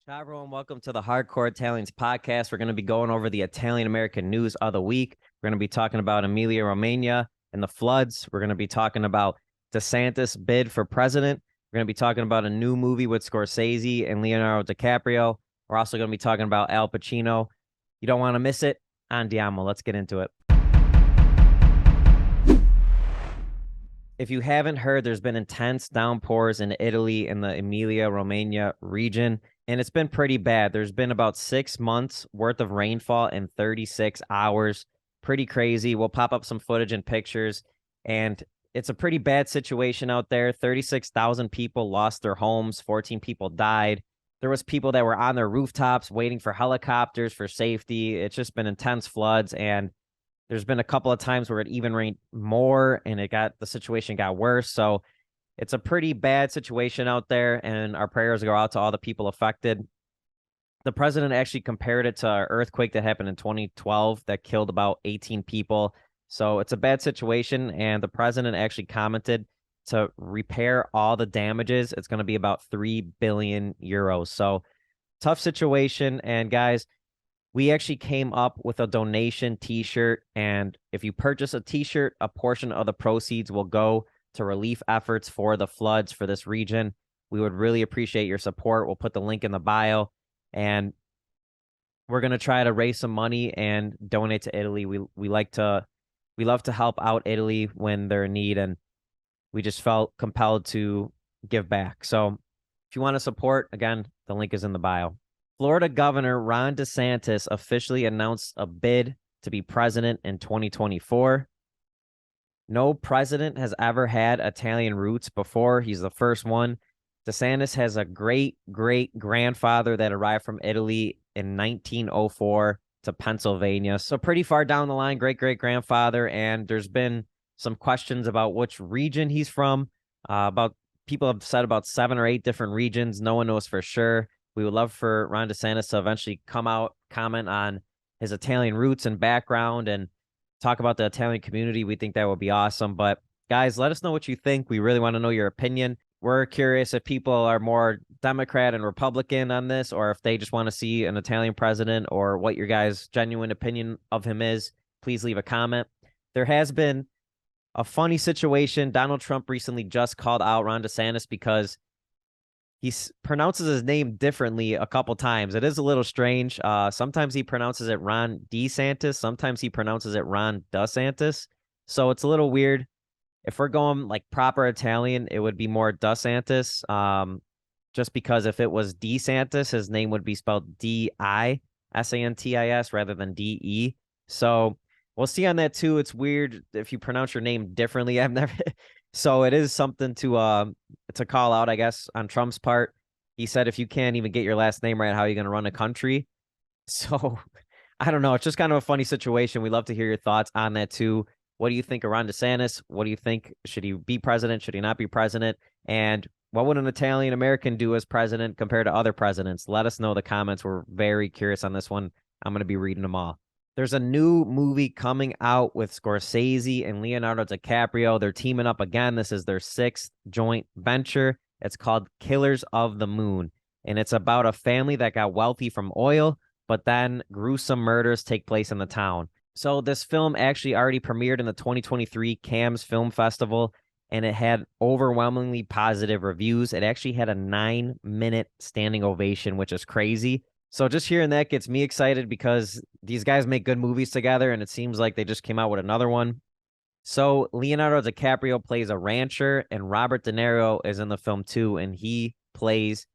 Ciao, everyone. Welcome to the Hardcore Italians podcast. We're going to be going over the Italian American news of the week. We're going to be talking about Emilia-Romagna and the floods. We're going to be talking about DeSantis' bid for president. We're going to be talking about a new movie with Scorsese and Leonardo DiCaprio. We're also going to be talking about Al Pacino. You don't want to miss it. Andiamo. Let's get into it. If you haven't heard, there's been intense downpours in Italy in the Emilia-Romagna region, and it's been pretty bad. There's been about 6 months worth of rainfall in 36 hours. Pretty crazy. We'll pop up some footage and pictures, and it's a pretty bad situation out there. 36,000 people lost their homes. 14 people died. There was people that were on their rooftops waiting for helicopters for safety. It's just been intense floods, and there's been a couple of times where it even rained more and the situation got worse. So it's a pretty bad situation out there, and our prayers go out to all the people affected. The president actually compared it to an earthquake that happened in 2012 that killed about 18 people. So it's a bad situation, and the president actually commented to repair all the damages. It's going to be about 3 billion euros. So tough situation. And guys, we actually came up with a donation t-shirt, and if you purchase a t-shirt, a portion of the proceeds will go to relief efforts for the floods for this region. We would really appreciate your support. We'll put the link in the bio, and we're going to try to raise some money and donate to Italy. We love to help out Italy when they're in need, and we just felt compelled to give back. So if you want to support, again, the link is in the bio. Florida Governor Ron DeSantis officially announced a bid to be president in 2024. No president has ever had Italian roots before. He's the first one. DeSantis has a great-great-grandfather that arrived from Italy in 1904 to Pennsylvania. So pretty far down the line, great-great-grandfather. And there's been some questions about which region he's from. People have said about 7 or 8 different regions. No one knows for sure. We would love for Ron DeSantis to eventually come out, comment on his Italian roots and background, and talk about the Italian community. We think that would be awesome. But guys, let us know what you think. We really want to know your opinion. We're curious if people are more Democrat and Republican on this, or if they just want to see an Italian president, or what your guys' genuine opinion of him is. Please leave a comment. There has been a funny situation. Donald Trump recently just called out Ron DeSantis because he pronounces his name differently a couple times. It is a little strange. Sometimes he pronounces it Ron DeSantis. Sometimes he pronounces it Ron DeSantis. So it's a little weird. If we're going like proper Italian, it would be more DeSantis. Just because if it was DeSantis, his name would be spelled DISANTIS rather than DE. So we'll see on that too. It's weird if you pronounce your name differently. I've never... So it is something to call out, I guess, on Trump's part. He said, if you can't even get your last name right, how are you going to run a country? So I don't know. It's just kind of a funny situation. We'd love to hear your thoughts on that too. What do you think of Ron DeSantis? What do you think? Should he be president? Should he not be president? And what would an Italian American do as president compared to other presidents? Let us know in the comments. We're very curious on this one. I'm going to be reading them all. There's a new movie coming out with Scorsese and Leonardo DiCaprio. They're teaming up again. This is their 6th joint venture. It's called Killers of the Moon, and it's about a family that got wealthy from oil, but then gruesome murders take place in the town. So this film actually already premiered in the 2023 Cannes Film Festival, and it had overwhelmingly positive reviews. It actually had a 9-minute standing ovation, which is crazy. So just hearing that gets me excited because these guys make good movies together, and it seems like they just came out with another one. So Leonardo DiCaprio plays a rancher, and Robert De Niro is in the film too, and he plays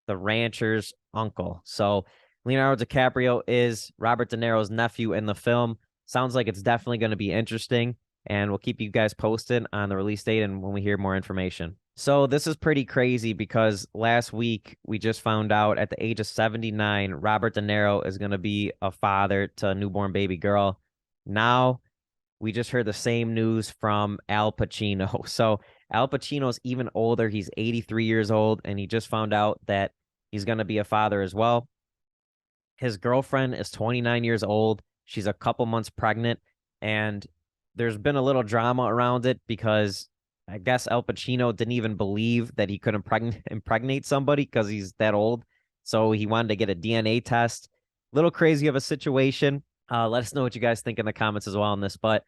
the rancher's uncle. So Leonardo DiCaprio is Robert De Niro's nephew in the film. Sounds like it's definitely going to be interesting, and we'll keep you guys posted on the release date and when we hear more information. So this is pretty crazy because last week we just found out at the age of 79, Robert De Niro is going to be a father to a newborn baby girl. Now we just heard the same news from Al Pacino. So Al Pacino's even older. He's 83 years old, and he just found out that he's going to be a father as well. His girlfriend is 29 years old. She's a couple months pregnant, and there's been a little drama around it because I guess Al Pacino didn't even believe that he could impregnate somebody because he's that old. So he wanted to get a DNA test. Little crazy of a situation. Let us know what you guys think in the comments as well on this. But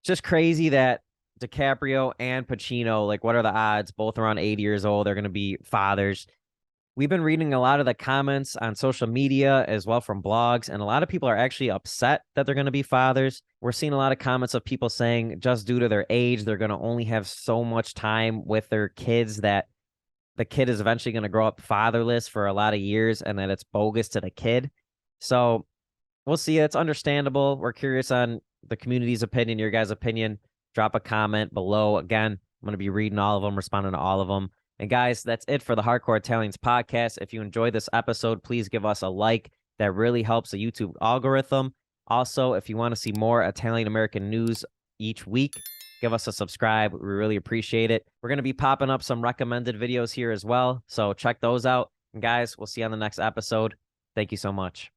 just crazy that DiCaprio and Pacino, like, what are the odds? Both around 80 years old. They're going to be fathers. We've been reading a lot of the comments on social media as well from blogs, and a lot of people are actually upset that they're going to be fathers. We're seeing a lot of comments of people saying just due to their age, they're going to only have so much time with their kids that the kid is eventually going to grow up fatherless for a lot of years and that it's bogus to the kid. So we'll see. It's understandable. We're curious on the community's opinion, your guys' opinion. Drop a comment below. Again, I'm going to be reading all of them, responding to all of them. And guys, that's it for the Hardcore Italians podcast. If you enjoyed this episode, please give us a like. That really helps the YouTube algorithm. Also, if you want to see more Italian American news each week, give us a subscribe. We really appreciate it. We're going to be popping up some recommended videos here as well. So check those out. And guys, we'll see you on the next episode. Thank you so much.